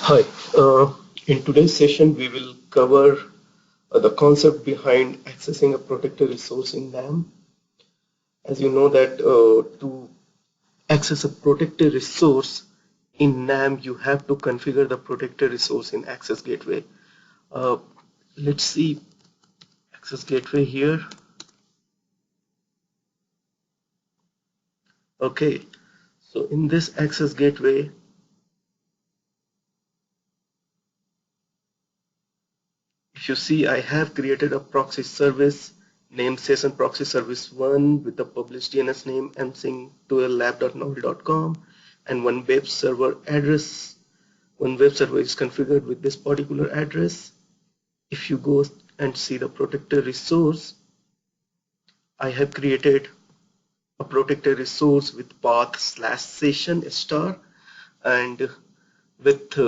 Hi, in today's session we will cover the concept behind accessing a protected resource in NAM. As you know that to access a protected resource in NAM you have to configure the protected resource in Access Gateway. Uh, let's see Access Gateway here. Okay, so in this Access Gateway, if you see, I have created a proxy service named Session Proxy Service 1 with the published DNS name msync12lab.novel.com and one web server address. One web server is configured with this particular address. If you go and see the protected resource, I have created a protected resource with path /session star and with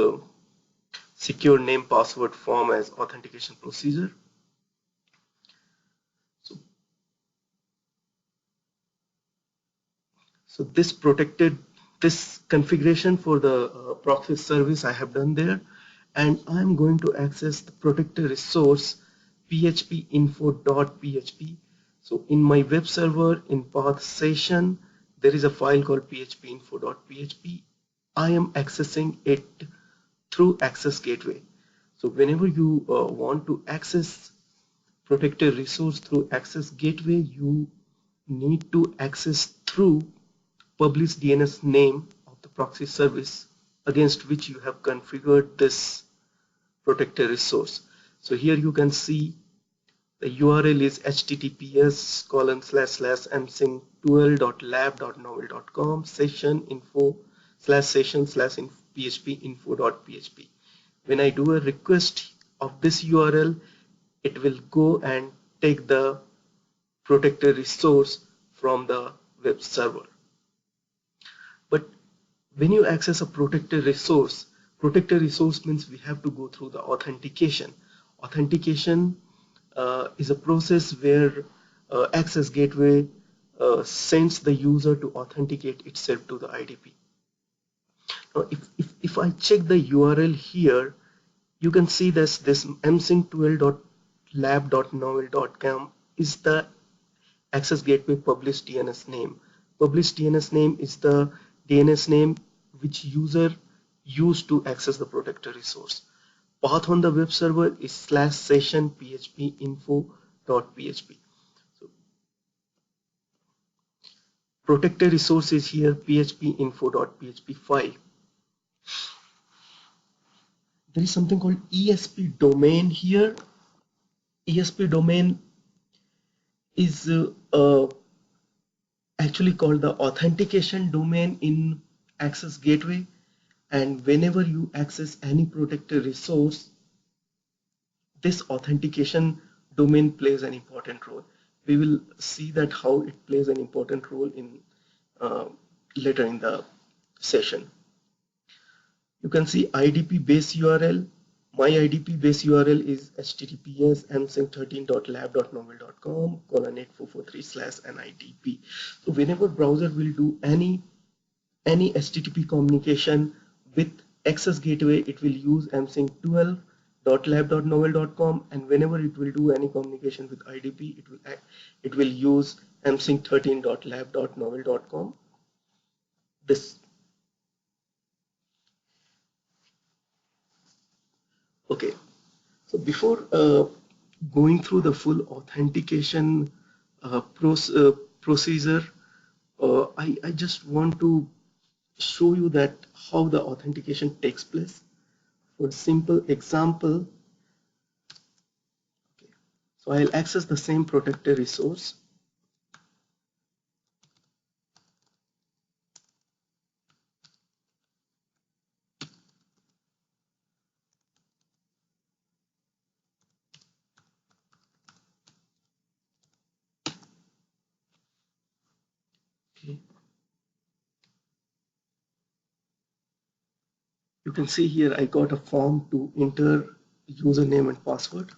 secure name password form as authentication procedure. So So this configuration for the proxy service I have done there, and I'm going to access the protected resource phpinfo.php. So in my web server in path session, there is a file called phpinfo.php. I am accessing it through Access Gateway. So whenever you want to access protected resource through Access Gateway, you need to access through publish DNS name of the proxy service against which you have configured this protected resource. So here you can see the URL is https://msync12.lab.novel.com session info /session phpinfo.php. When I do a request of this URL, it will go and take the protected resource from the web server. But when you access a protected resource means we have to go through the authentication. Authentication is a process where Access Gateway sends the user to authenticate itself to the IDP. Now, if I check the URL here, you can see this msync12.lab.novel.com is the Access Gateway published DNS name. Published DNS name is the DNS name which user used to access the protected resource. Path on the web server is /session phpinfo.php. So protected resource is here phpinfo.php file. There is something called ESP domain here. ESP domain is actually called the authentication domain in Access Gateway, and whenever you access any protected resource, this authentication domain plays an important role. We will see that how it plays an important role in uh, later in the session. You can see IDP base URL. My IDP base URL is https msync13.lab.novel.com :8443/NIDP. So whenever browser will do any HTTP communication with Access Gateway, it will use msync12.lab.novel.com, and whenever it will do any communication with IDP, it will use msync13.lab.novel.com. This okay. So before going through the full authentication procedure, I just want to show you that how the authentication takes place. For a simple example, okay, so I'll access the same protected resource. Okay. You can see here I got a form to enter username and password.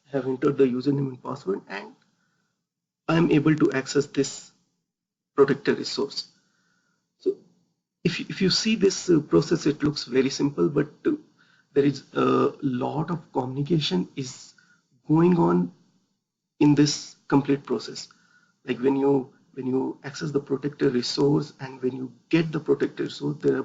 I have entered the username and password, and I am able to access this protected resource. So If you see this process, it looks very simple, but there is a lot of communication is going on in this complete process. Like when you access the protected resource and when you get the protected resource, there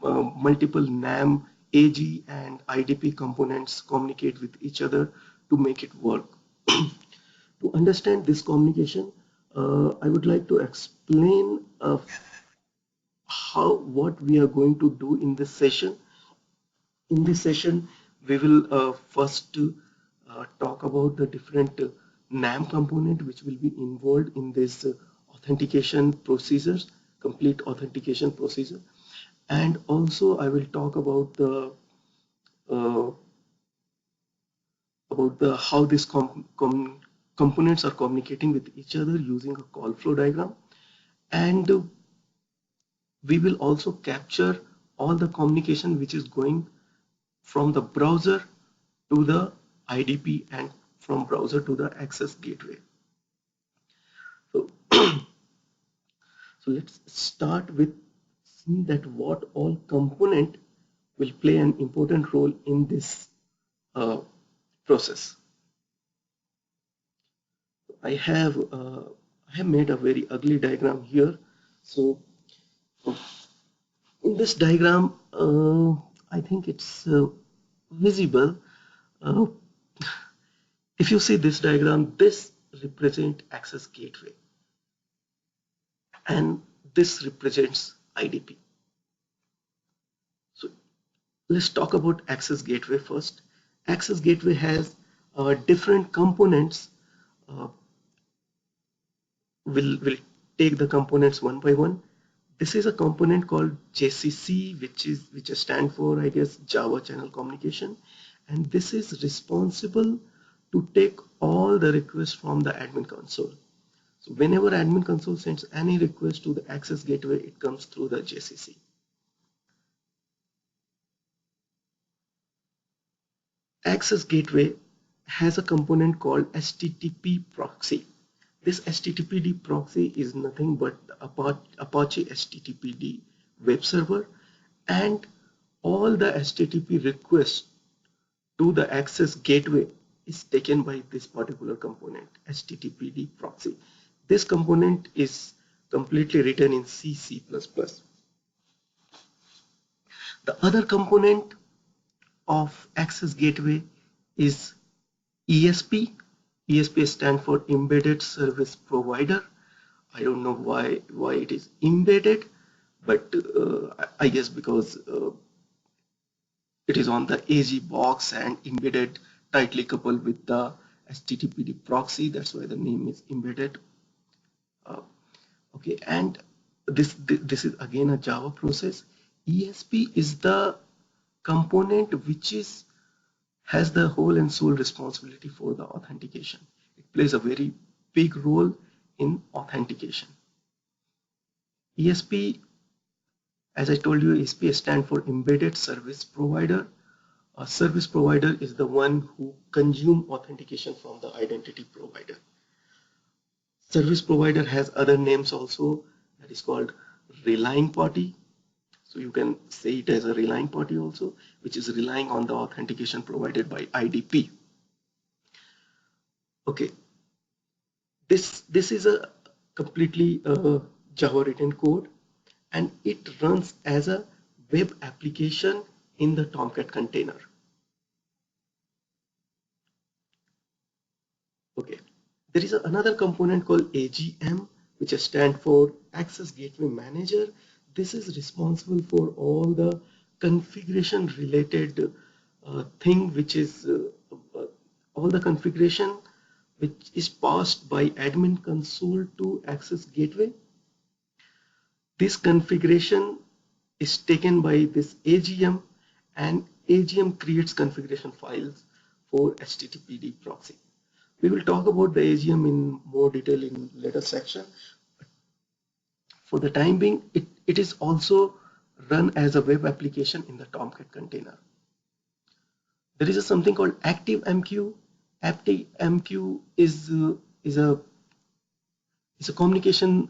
are multiple NAM, AG, and IDP components communicate with each other to make it work. To understand this communication, I would like to explain what we are going to do in this session. In this session, we will first talk about the different NAM component which will be involved in this authentication procedures, complete authentication procedure, and also I will talk about uh, the how these components are communicating with each other using a call flow diagram, and we will also capture all the communication which is going from the browser to the IDP and from browser to the access gateway. So, so let's start with seeing that what all component will play an important role in this uh, process. I have uh, I have made a very ugly diagram here. So in this diagram, I think it's visible. Uh, if you see this diagram, this represents access gateway and this represents IDP. So let's talk about access gateway first. Access gateway has different components. Uh, we'll take the components one by one. This is a component called JCC, which stands for, I guess, Java Channel Communication, and this is responsible to take all the requests from the admin console. So whenever admin console sends any request to the access gateway, it comes through the JCC. Access gateway has a component called HTTP proxy. This HTTPD proxy is nothing but the Apache HTTPD web server, and all the HTTP requests to the access gateway is taken by this particular component, HTTPD proxy. This component is completely written in C, C++. The other component of access gateway is ESP. ESP stands for Embedded Service Provider. I don't know why it is embedded, but I guess because it is on the AG box and embedded tightly coupled with the HTTPD proxy. That's why the name is embedded. Okay, and this is again a Java process. ESP is the component which has the whole and sole responsibility for the authentication. It plays a very big role in authentication. ESP, as I told you, ESP stands for Embedded Service Provider. A service provider is the one who consumes authentication from the identity provider. Service provider has other names also, that is called relying party. So you can say it as a relying party also, which is relying on the authentication provided by IDP. Okay, this is a completely Java written code, and it runs as a web application in the Tomcat container. Okay, there is another component called AGM, which stands for Access Gateway Manager. This is responsible for all the configuration related thing, which is all the configuration which is passed by admin console to access gateway. This configuration is taken by this AGM, and AGM creates configuration files for HTTPD proxy. We will talk about the AGM in more detail in later section. For the time being, it is also run as a web application in the Tomcat container. There is something called ActiveMQ. ActiveMQ is a communication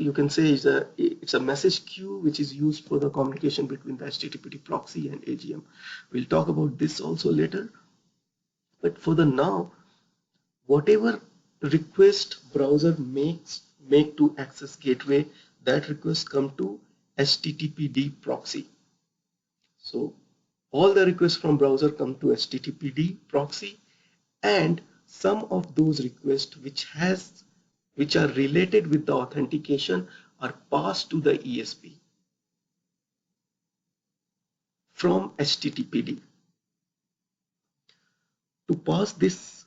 you can say it's a message queue which is used for the communication between the HTTP proxy and AGM. We'll talk about this also later. But for the now, whatever request browser make to access gateway, that request come to HTTPD proxy. So all the requests from browser come to HTTPD proxy, and some of those requests which are related with the authentication are passed to the ESP from HTTPD. To pass this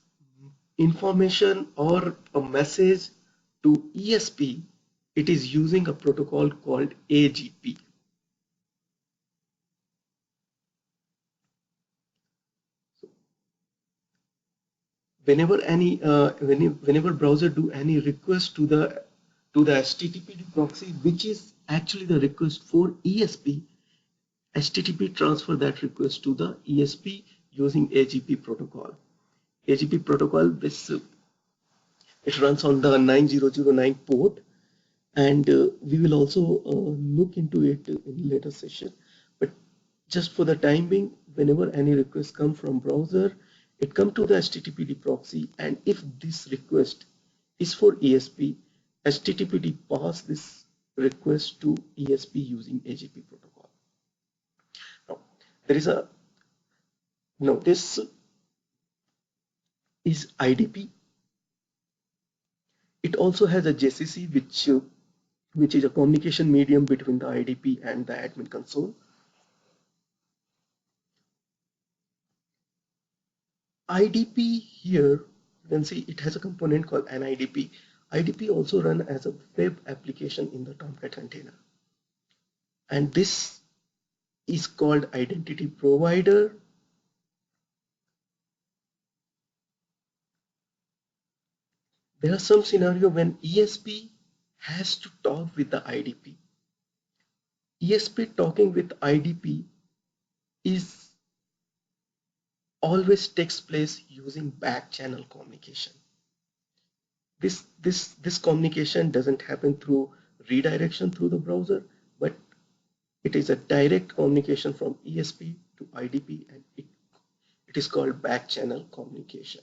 information or a message to ESP, it is using a protocol called AGP. Whenever browser do any request to the HTTPD proxy, which is actually the request for ESP, HTTP transfer that request to the ESP using AGP protocol. AGP protocol, it runs on the 9009 port, and we will also look into it in later session. But just for the time being, whenever any requests come from browser, it comes to the HTTPD proxy, and if this request is for ESP, HTTPD pass this request to ESP using AGP protocol. Now, this is IDP. It also has a JCC, which is a communication medium between the IDP and the admin console. IDP here, you can see it has a component called NIDP. IDP also run as a web application in the Tomcat container. And this is called identity provider. There are some scenario when ESP has to talk with the IDP. ESP talking with IDP is always takes place using back channel communication. This communication doesn't happen through redirection through the browser, but it is a direct communication from ESP to IDP, and it is called back channel communication.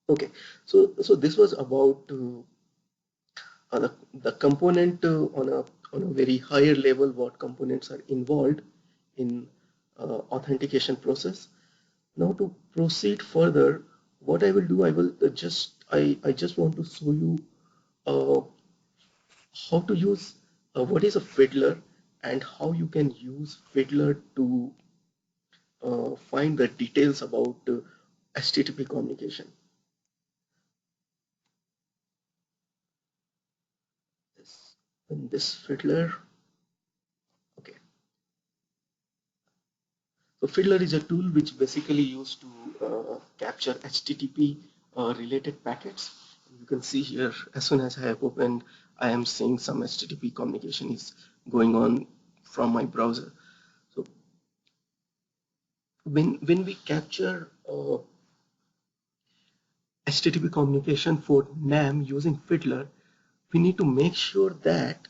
Okay, so this was about the component on a very higher level, what components are involved in authentication process. Now to proceed further, what I will do, I just want to show you how to use what is a fiddler and how you can use fiddler to find the details about HTTP communication. This fiddler, okay. So fiddler is a tool which basically used to capture HTTP related packets. You can see here, as soon as I have opened, I am seeing some HTTP communication is going on from my browser. So when we capture HTTP communication for NAM using fiddler, we need to make sure that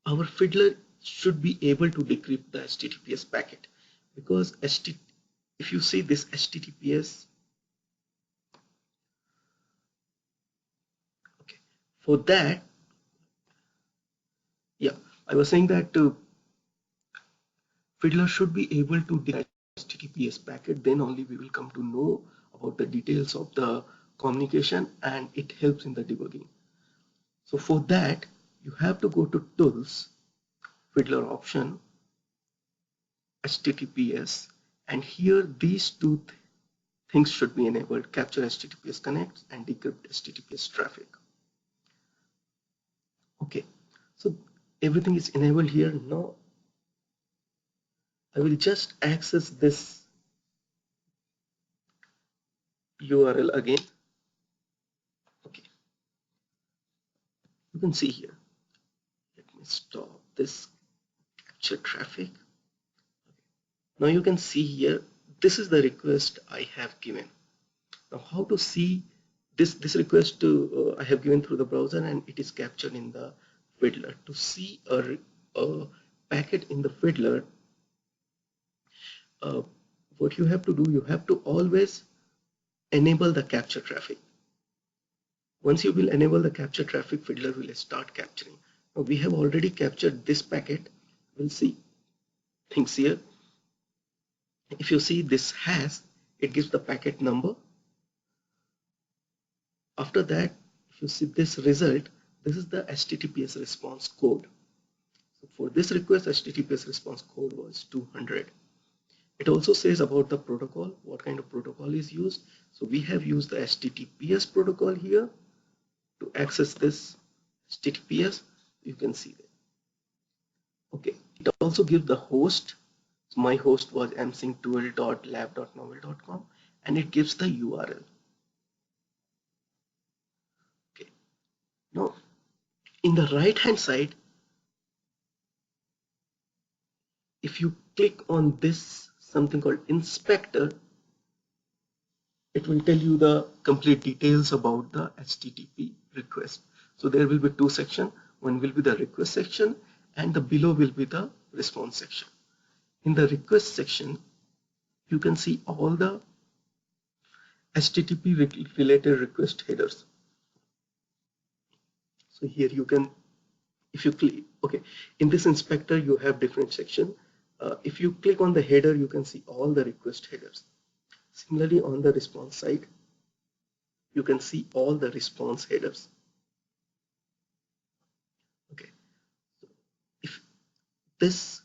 our fiddler should be able to decrypt the HTTPS packet, because if you see this HTTPS, okay, for that, yeah, I was saying that fiddler should be able to decrypt HTTPS packet, then only we will come to know about the details of the communication, and it helps in the debugging. So for that, you have to go to tools, fiddler option, HTTPS, and here these two things should be enabled: capture HTTPS connects and decrypt HTTPS traffic. Okay, so everything is enabled here. Now I will just access this URL again. Okay, you can see here. Let me stop this capture traffic. Now you can see here, this is the request I have given. Now how to see this request I have given through the browser, and it is captured in the Fiddler. To see a packet in the Fiddler, uh, what you have to do, you have to always enable the capture traffic. Once you will enable the capture traffic, Fiddler will start capturing. Now we have already captured this packet. We'll see things here. If you see this hash, it gives the packet number. After that, if you see this result, this is the HTTPS response code. So for this request, HTTPS response code was 200. It also says about the protocol, what kind of protocol is used. So we have used the HTTPS protocol here to access this HTTPS. You can see that. Okay, it also gives the host. So my host was msync12.lab.novel.com, and it gives the URL. Okay, now in the right hand side, if you click on this something called inspector, it will tell you the complete details about the HTTP request. So there will be two sections. One will be the request section, and the below will be the response section. In the request section, you can see all the HTTP related request headers. So here you can, if you click, okay, in this inspector you have different section. If you click on the header, you can see all the request headers. Similarly, on the response side, you can see all the response headers. Okay, so if this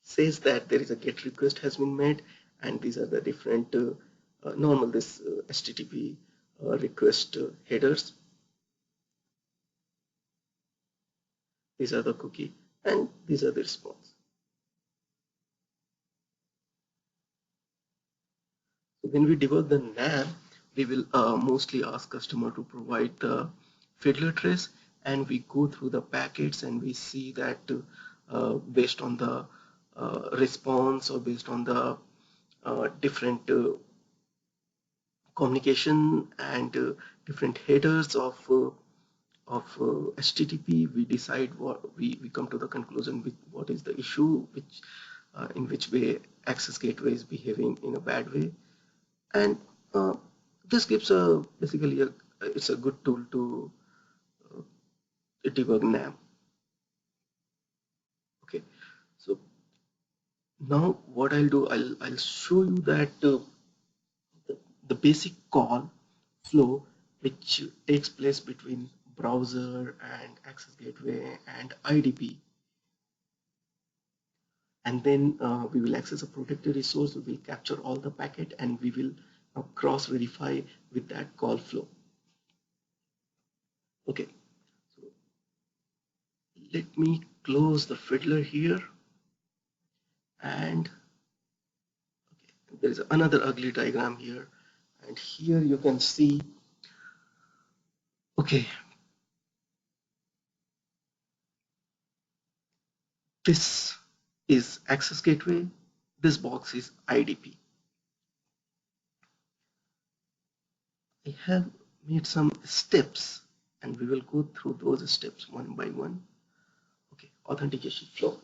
says that there is a GET request has been made, and these are the different normal this HTTP request headers. These are the cookie, and these are the response. So when we debug the NAM, we will mostly ask customer to provide the Fiddler trace, and we go through the packets and we see that based on the response or based on the different communication and different headers of HTTP, we decide what we come to the conclusion with what is the issue, which in which way access gateway is behaving in a bad way, and this gives basically it's a good tool to debug NAM. Okay, so now what I'll do, I'll show you that the basic call flow which takes place between browser and access gateway and IDP, and then we will access a protected resource. We will capture all the packet, and we will now cross verify with that call flow. Okay, so let me close the Fiddler here, and okay, there is another ugly diagram here, and here you can see, okay, this is access gateway, this box is IDP. I have made some steps, and we will go through those steps one by one. Okay, authentication flow.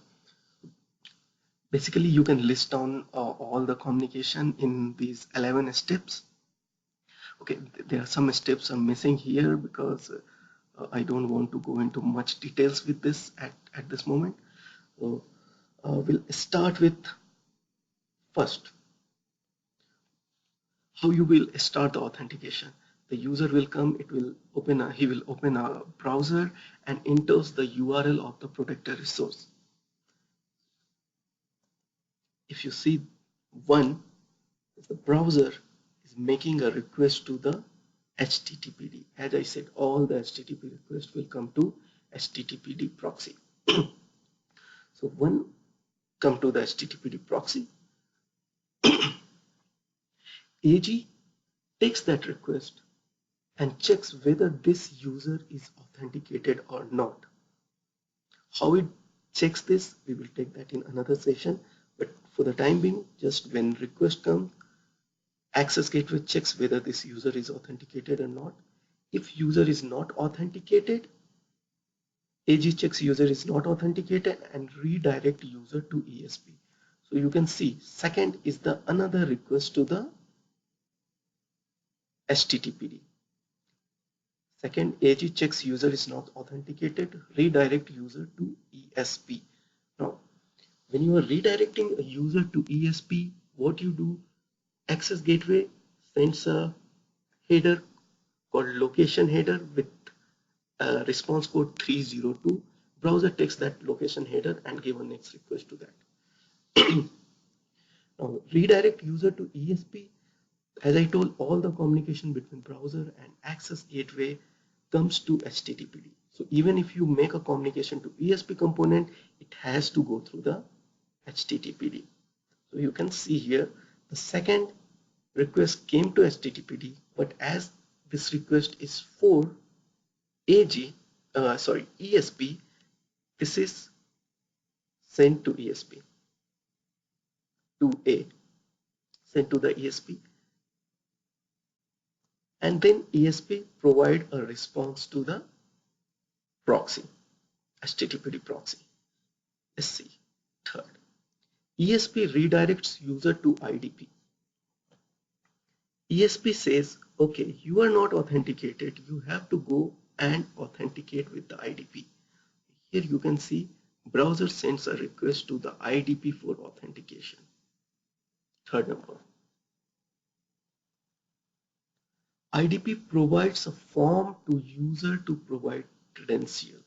Basically, you can list down all the communication in these 11 steps. Okay, there are some steps I'm missing here because I don't want to go into much details with this at this moment. So we'll start with first, how you will start the authentication. The user will come, he will open a browser and enters the URL of the protected resource. If you see one, the browser is making a request to the HTTPD. As I said, all the HTTP requests will come to HTTPD proxy. So one come to the HTTPD proxy. AG takes that request and checks whether this user is authenticated or not. How it checks this, we will take that in another session, but for the time being, just when request comes, access gateway checks whether this user is authenticated or not, If user is not authenticated, AG checks user is not authenticated and redirect user to ESP. So you can see second is the another request to the HTTPD. Second, AG checks user is not authenticated, redirect user to ESP. Now, when you are redirecting a user to ESP, what you do, Access Gateway sends a header called location header with response code 302. Browser takes that location header and give a next request to that. Now, redirect user to ESP. As I told, all the communication between browser and Access Gateway comes to HTTPD. So even if you make a communication to ESP component, it has to go through the HTTPD. So you can see here the second request came to HTTPD, but as this request is for ESP, this is sent to ESP, to A, sent to the ESP, and then ESP provide a response to the proxy, HTTPD proxy. Let's see. Third, ESP redirects user to IDP. ESP says, okay, you are not authenticated, you have to go and authenticate with the IDP. Here you can see browser sends a request to the IDP for authentication. Third number, IDP provides a form to user to provide credential.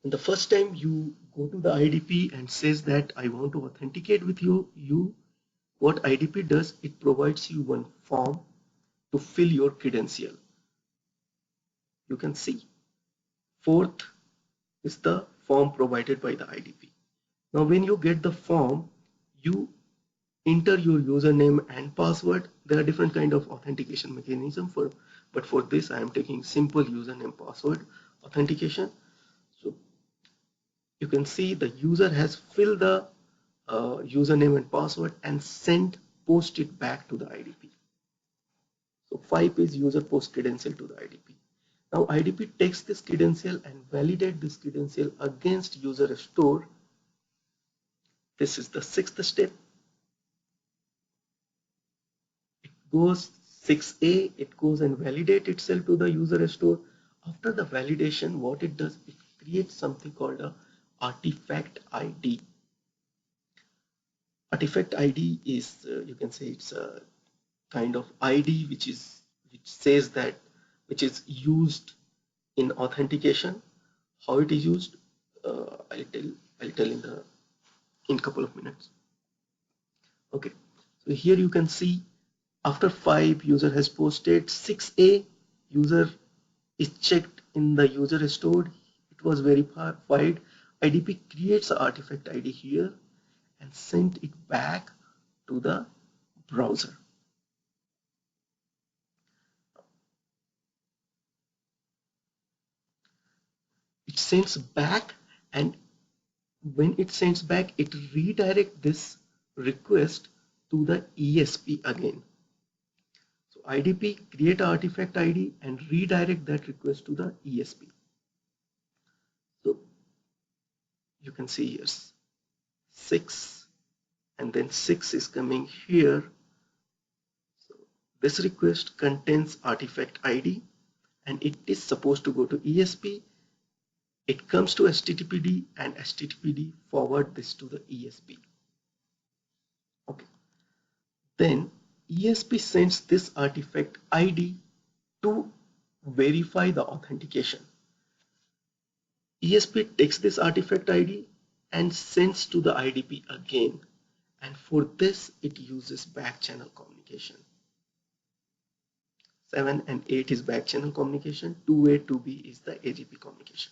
And the first time you go to the IDP and says that I want to authenticate with you, what IDP does, it provides you one form to fill your credential. You can see. Fourth is the form provided by the IDP. Now when you get the form, you enter your username and password. There are different kind of authentication mechanism but for this I am taking simple username password authentication. So you can see the user has filled the username and password and post it back to the IDP. So 5 is user post credential to the IDP. Now IDP takes this credential and validate this credential against user store. This is the sixth step. It goes 6A, it goes and validate itself to the user store. After the validation, what it does, it creates something called a artifact ID. Artifact ID is, you can say it's a kind of ID which says that, which is used in authentication. How it is used, I'll tell in couple of minutes. Okay, so here you can see after 5 user has posted, 6A user is checked in the user stored, it was verified. IDP creates an artifact ID here and sent it back to the browser. It sends back, and when it sends back, it redirects this request to the ESP again. So IDP create an artifact ID and redirect that request to the ESP. So you can see here 6 and then 6 is coming here. So this request contains artifact ID and it is supposed to go to ESP. It comes to HTTPD and HTTPD forward this to the ESP. Okay. Then ESP sends this artifact ID to verify the authentication. ESP takes this artifact ID and sends to the IDP again, and for this it uses back channel communication. 7 and 8 is back channel communication, 2A, 2B is the AGP communication.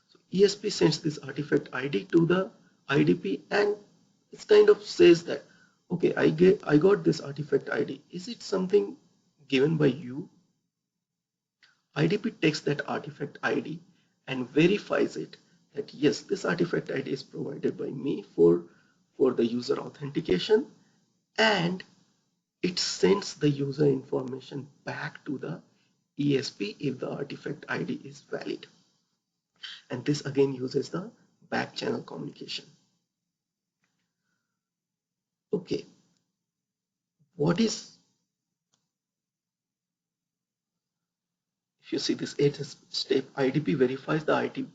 So ESP sends this artifact ID to the IDP and it kind of says that, okay, I got this artifact ID. Is it something given by you? IDP takes that artifact ID and verifies it that yes, this artifact ID is provided by me for the user authentication, and it sends the user information back to the ESP if the artifact ID is valid. And this again uses the back channel communication. Okay, what is, if you see this 8th step, IDP verifies the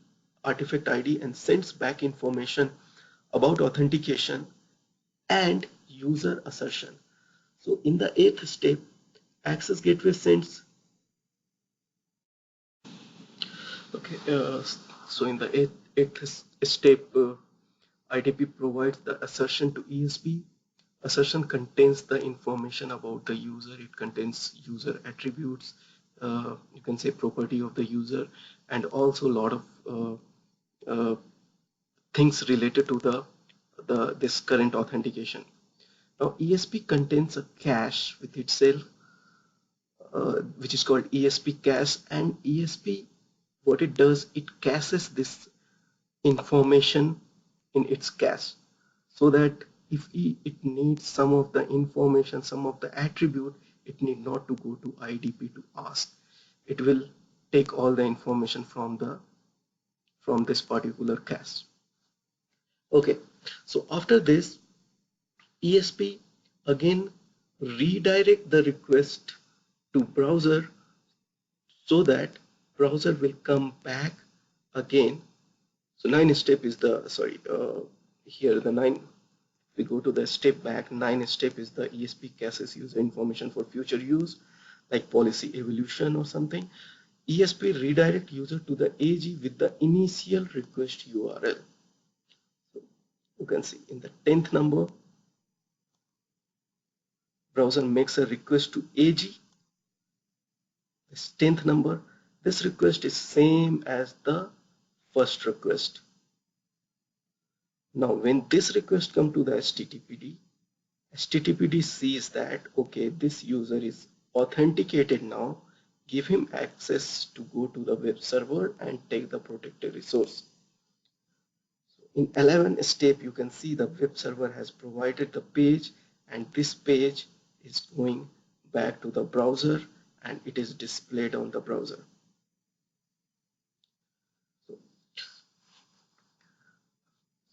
artifact ID and sends back information about authentication and user assertion. So in the 8th step, access gateway sends, okay, so in the 8th step, IDP provides the assertion to ESP. Assertion contains the information about the user. It contains user attributes, you can say property of the user, and also a lot of uh, things related to the this current authentication. Now ESP contains a cache with itself, which is called ESP cache, and ESP, what it does, it caches this information in its cache, so that if it needs some of the information, some of the attribute, it need not to go to IDP to ask. It will take all the information from this particular cache. Okay, so after this, ESP again redirect the request to browser, so that browser will come back again. So 9 step is the, sorry, here the 9, we go to the step back. 9 step is the ESP caches user information for future use, like policy evolution or something. ESP redirect user to the AG with the initial request URL. So you can see in the 10th number, browser makes a request to AG. This 10th number, this request is same as the first request. Now when this request come to the HTTPD sees that, okay, this user is authenticated now, give him access to go to the web server and take the protected resource. So in 11 step, you can see the web server has provided the page, and this page is going back to the browser and it is displayed on the browser. So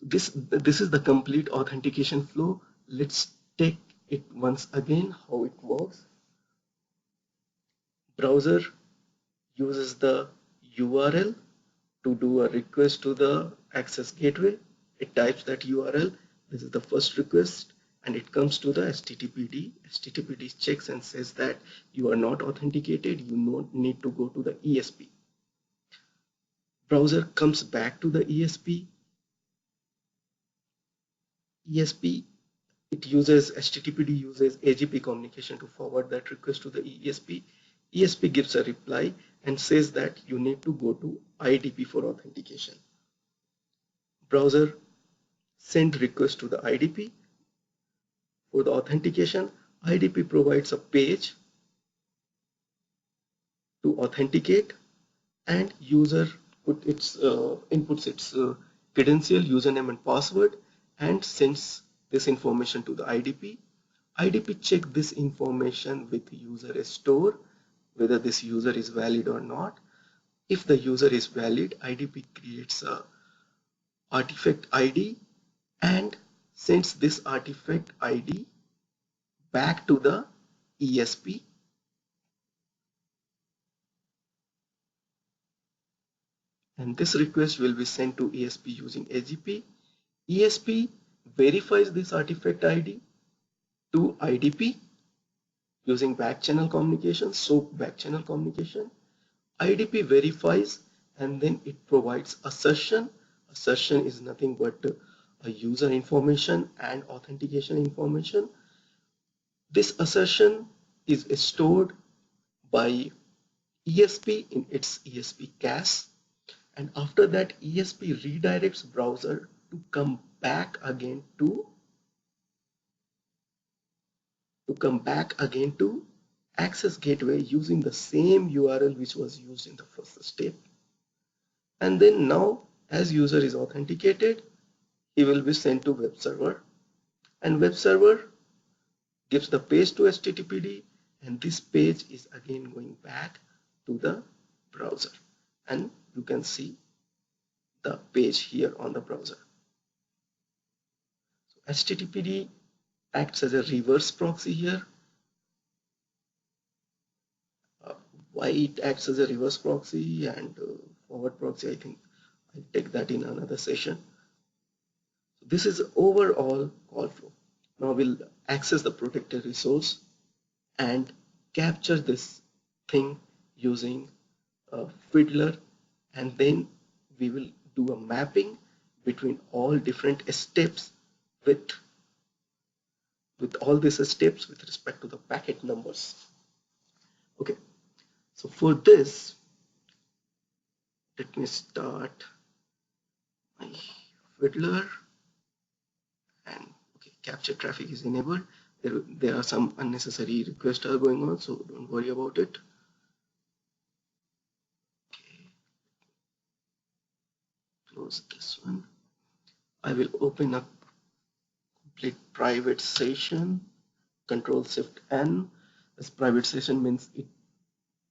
this is the complete authentication flow. Let's take it once again how it works. Browser uses the URL to do a request to the access gateway. It types that URL. This is the first request, and it comes to the HTTPD. HTTPD checks and says that you are not authenticated. You need to go to the ESP. Browser comes back to the ESP. ESP, it uses, HTTPD uses AGP communication to forward that request to the ESP. ESP gives a reply and says that you need to go to IDP for authentication. Browser send request to the IDP for the authentication. IDP provides a page to authenticate, and user inputs its credential, username and password, and sends this information to the IDP. IDP check this information with user store, whether this user is valid or not. If the user is valid, IDP creates a artifact ID and sends this artifact ID back to the ESP, and this request will be sent to ESP using AGP. ESP verifies this artifact ID to IDP using back channel communication, SOAP back channel communication. IDP verifies and then it provides assertion. Assertion is nothing but a user information and authentication information. This assertion is stored by ESP in its ESP cache, and after that ESP redirects browser to come back again to access gateway using the same URL which was used in the first step. And then now, as user is authenticated, he will be sent to web server, and web server gives the page to HTTPD, and this page is again going back to the browser, and you can see the page here on the browser. So HTTPD acts as a reverse proxy here. Uh, why it acts as a reverse proxy and forward proxy, I think I'll take that in another session. So this is overall call flow. Now we'll access the protected resource and capture this thing using a fiddler, and then we will do a mapping between all different steps with all these steps with respect to the packet numbers. Okay, so for this, let me start my fiddler, and okay, capture traffic is enabled. There are some unnecessary requests are going on, so don't worry about it. Okay, close this one. I will open a complete private session. Control Shift N. This private session means it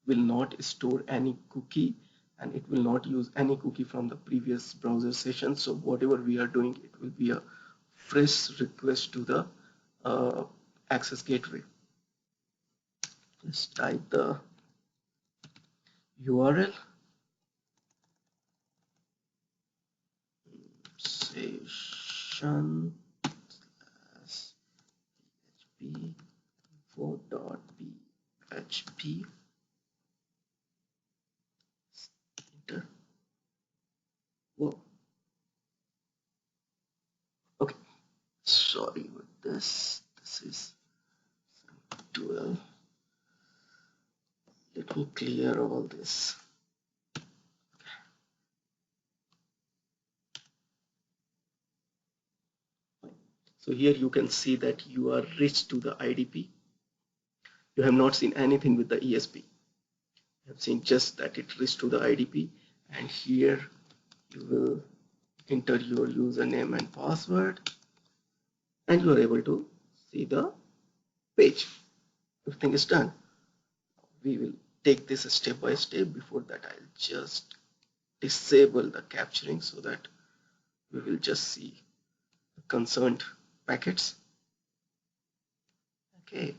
will not store any cookie, and it will not use any cookie from the previous browser session. So whatever we are doing, it will be a fresh request to the access gateway. Let's type the URL, session php info.php, enter. Whoa. Okay, sorry with this. This is 12. Let me clear all this. So here you can see that you are reached to the IDP. You have not seen anything with the ESP. You have seen just that it reached to the IDP, and here you will enter your username and password, and you are able to see the page. Everything is done. We will take this step by step. Before that, I'll just disable the capturing so that we will just see the concerned packets. Okay,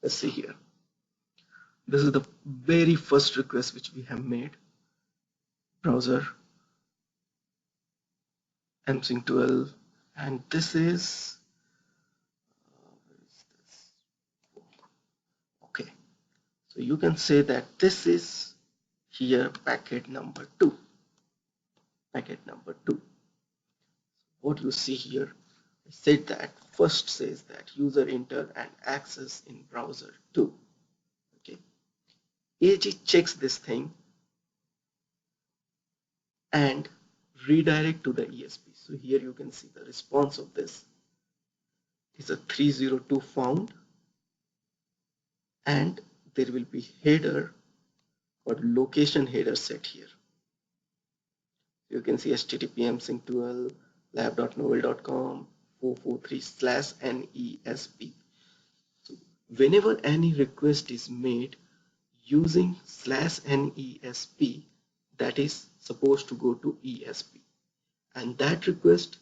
let's see here. This is the very first request which we have made. Browser msync12, and this is okay. So you can say that this is here packet number 2. Packet number 2. What you see here, I said that first says that user enter and access in browser 2. Okay, AG checks this thing and redirect to the ESP. So here you can see the response of this is a 302 found, and there will be header or location header set here. You can see http msync12 lab.novell.com 443/nesp. So whenever any request is made using /nesp, that is supposed to go to ESP, and that request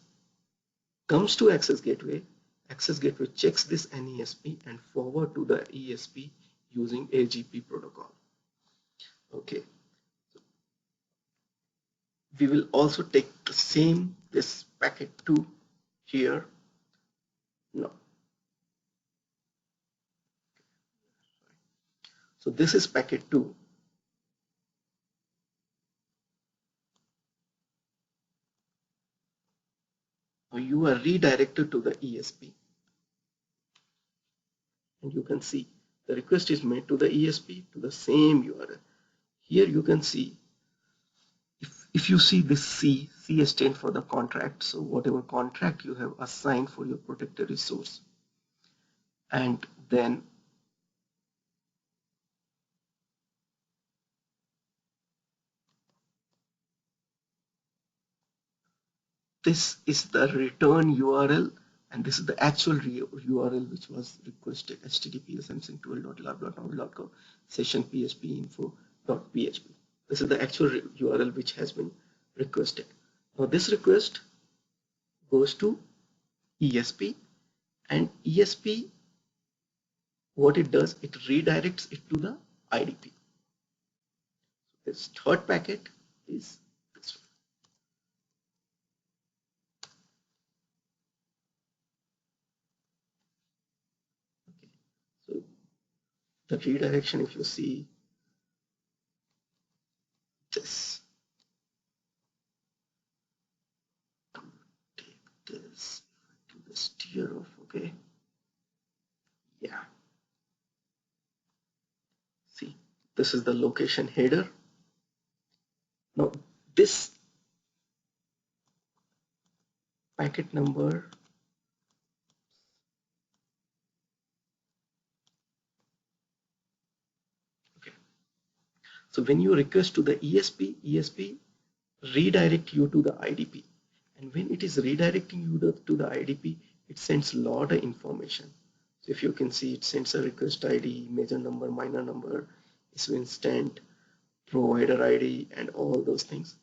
comes to Access Gateway. Access Gateway checks this NESP and forward to the ESP using AGP protocol. Okay, we will also take the same this packet 2 here. No, so this is packet 2. Now you are redirected to the ESP, and you can see the request is made to the ESP to the same URL. Here you can see, if you see this C stands for the contract, so whatever contract you have assigned for your protected resource, and then this is the return URL and this is the actual URL which was requested: https samsung12.lab.novel.com session php info.php. This is the actual URL which has been requested. Now this request goes to ESP, and ESP, what it does, it redirects it to the IDP. This third packet is this one. Okay. So the redirection, if you see this, to take this to the steer off, okay, yeah, see, this is the location header. Now this packet number, okay, so when you request to the ESP redirect you to the IDP, and when it is redirecting you to the IDP, it sends a lot of information. So if you can see, it sends a request ID, major number, minor number, ISO instant, provider ID, and all those things.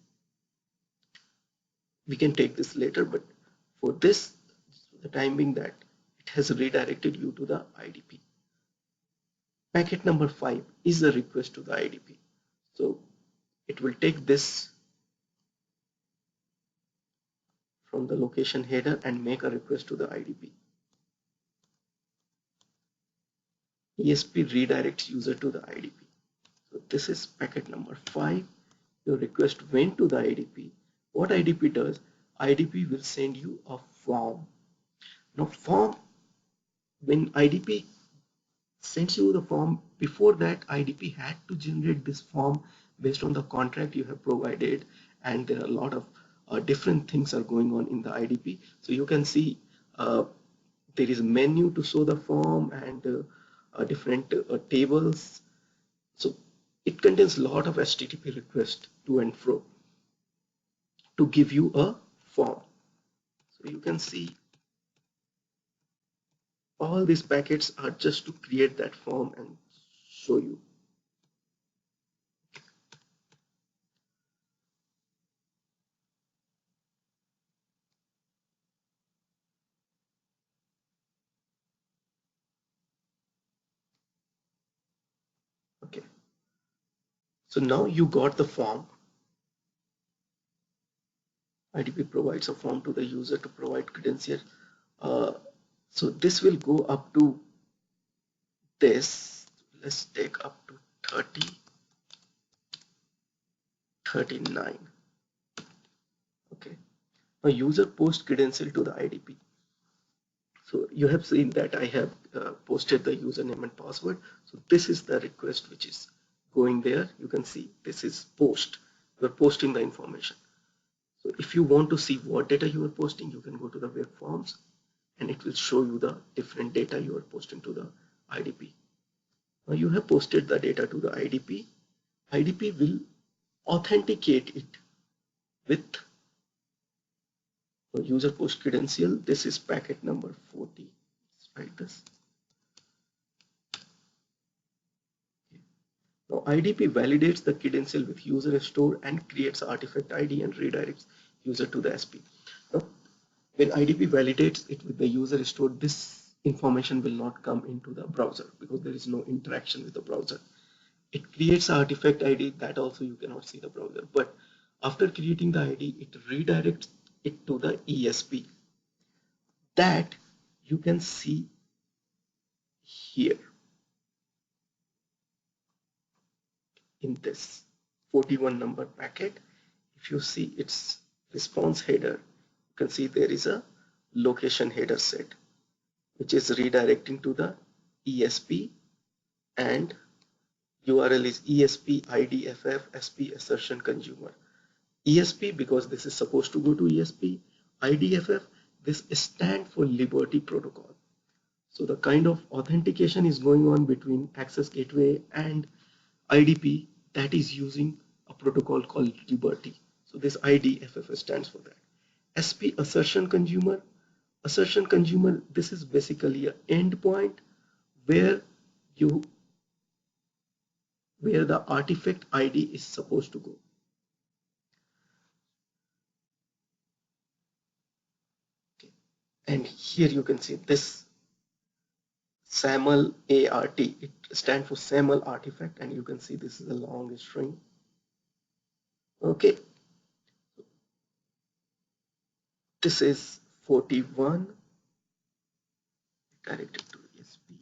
We can take this later, but for this, the time being, that it has redirected you to the IDP. Packet number 5 is a request to the IDP. So it will take this from the location header and make a request to the IDP. ESP redirects user to the IDP. So this is packet number 5. Your request went to the IDP. What IDP does? IDP will send you a form. Now form, when IDP sends you the form, before that IDP had to generate this form based on the contract you have provided, and there are a lot of different things are going on in the IDP. So you can see there is a menu to show the form, and different tables. So it contains a lot of HTTP requests to and fro to give you a form. So you can see all these packets are just to create that form and show you. Okay, so now you got the form. IDP provides a form to the user to provide credentials. So this will go up to this. Let's take up to 30, 39. Okay. Now user post credential to the IDP. So you have seen that I have posted the username and password. So this is the request which is going there. You can see this is post. You're posting the information. So if you want to see what data you are posting, you can go to the web forms and it will show you the different data you are posting to the IDP. Now you have posted the data to the IDP. IDP will authenticate it with user post credential. This is packet number 40. Let's write this. Now IDP validates the credential with user store and creates artifact ID and redirects user to the SP. Now when IDP validates it with the user store, this information will not come into the browser because there is no interaction with the browser. It creates artifact ID that also you cannot see the browser, but after creating the ID, it redirects it to the ESP that you can see here in this 41 number packet. If you see its response header, you can see there is a location header set which is redirecting to the ESP, and URL is ESP IDFF SP assertion consumer. ESP because this is supposed to go to ESP. IDFF, this stands for Liberty Protocol. So the kind of authentication is going on between Access Gateway and IDP that is using a protocol called Liberty. So this IDFF stands for that. SP assertion consumer, Assertion consumer, this is basically an endpoint where you where the artifact ID is supposed to go. Okay. And here you can see this SAML ART. It stands for SAML artifact, and you can see this is a long string. Okay, this is 41 directed to ESP.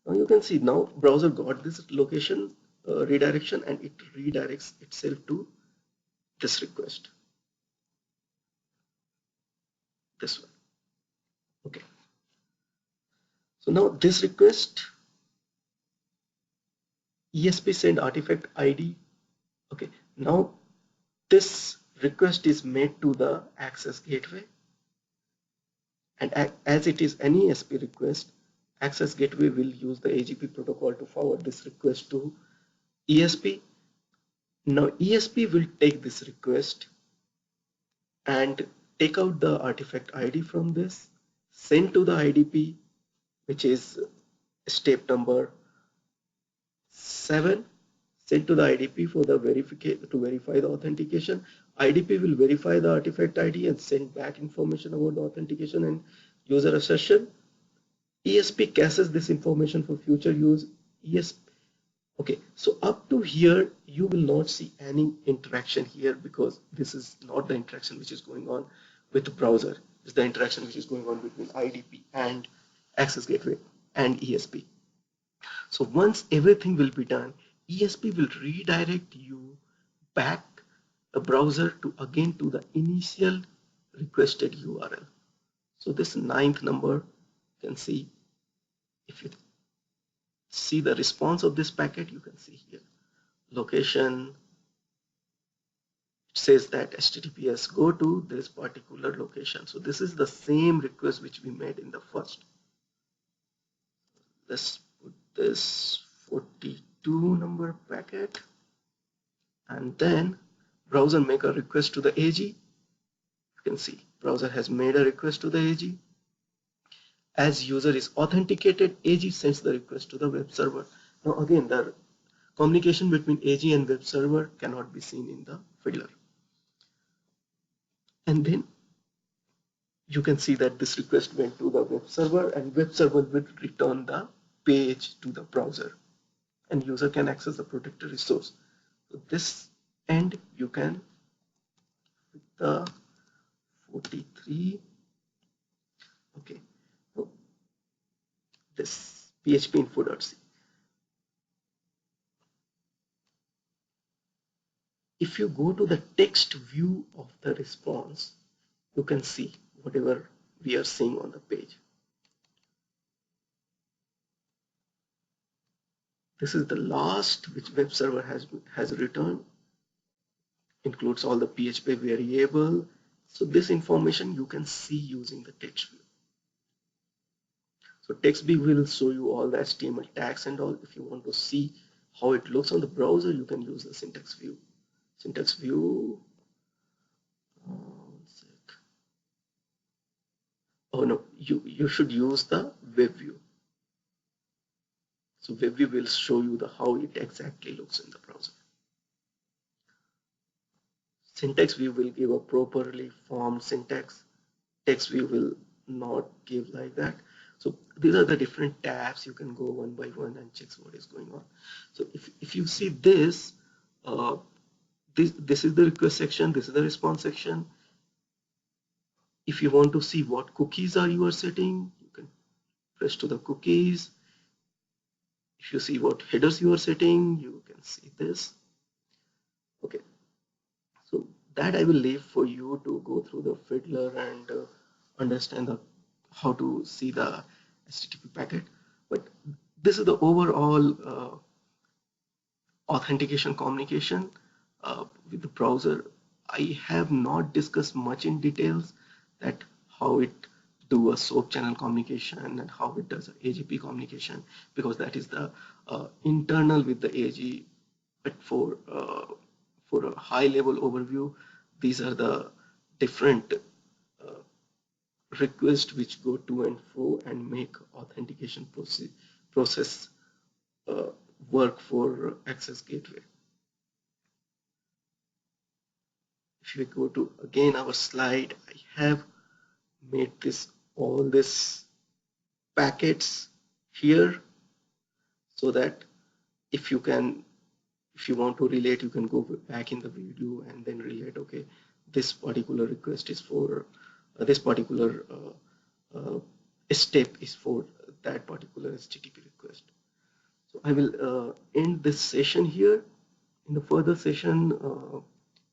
Now you can see now browser got this location redirection, and it redirects itself to this request, this one. Okay, so now this request ESP send artifact ID. Okay, now this request is made to the access gateway, and as it is an ESP request, access gateway will use the AGP protocol to forward this request to ESP. Now ESP will take this request and take out the artifact ID from this, send to the IDP, which is step number 7, send to the IDP for the verify the authentication. IDP will verify the artifact ID and send back information about the authentication and user assertion. ESP caches this information for future use. ESP. Okay, so up to here you will not see any interaction here, because this is not the interaction which is going on with the browser. It's the interaction which is going on between IDP and access gateway and ESP. So once everything will be done, ESP will redirect you back the browser to again to the initial requested URL. So this 9th number, you can see, if you see the response of this packet, you can see here location. It says that HTTPS go to this particular location. So this is the same request which we made in the first. Let's put this 42 number packet, and then browser make a request to the AG. You can see browser has made a request to the AG. As user is authenticated, AG sends the request to the web server. Now again, the communication between AG and web server cannot be seen in the Fiddler. And then you can see that this request went to the web server, and web server will return the page to the browser, and user can access the protected resource. So this end you can with the 43. Okay, so this PHP info.c. If you go to the text view of the response, you can see whatever we are seeing on the page. This is the last which web server has returned, includes all the PHP variable. So this information you can see using the text view. So text view will show you all the HTML tags and all. If you want to see how it looks on the browser, you can use the syntax view. Syntax view. Oh no, you should use the web view. So web view will show you the how it exactly looks in the browser. Syntax view will give a properly formed syntax. Text view will not give like that. So these are the different tabs. You can go one by one and check what is going on. So if you see this, this is the request section, this is the response section. If you want to see what cookies you are setting, you can press to the cookies. If you see what headers you are setting, you can see this. Okay, so that I will leave for you to go through the Fiddler and understand how to see the HTTP packet. But this is the overall authentication communication with the browser. I have not discussed much in details that how it do a SOAP channel communication and how it does AGP communication, because that is the internal with the AG. But for a high level overview, these are the different requests which go to and fro and make authentication process uh, work for Access Gateway. If we go to again our slide, I have made this all this packets here so that if you can, if you want to relate, you can go back in the video and then relate, okay, this particular request is for this particular step is for that particular HTTP request. So I will end this session here. In the further session,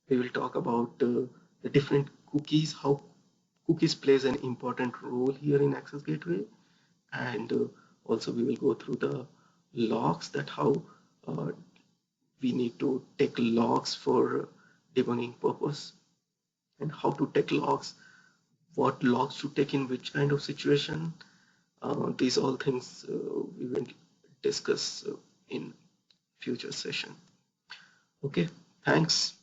we will talk about the different cookies, how cookies plays an important role here in Access Gateway, and also we will go through the logs, that how uh, we need to take logs for debugging purpose, and how to take logs, what logs to take in which kind of situation. These all things we will discuss in future session. Okay, thanks.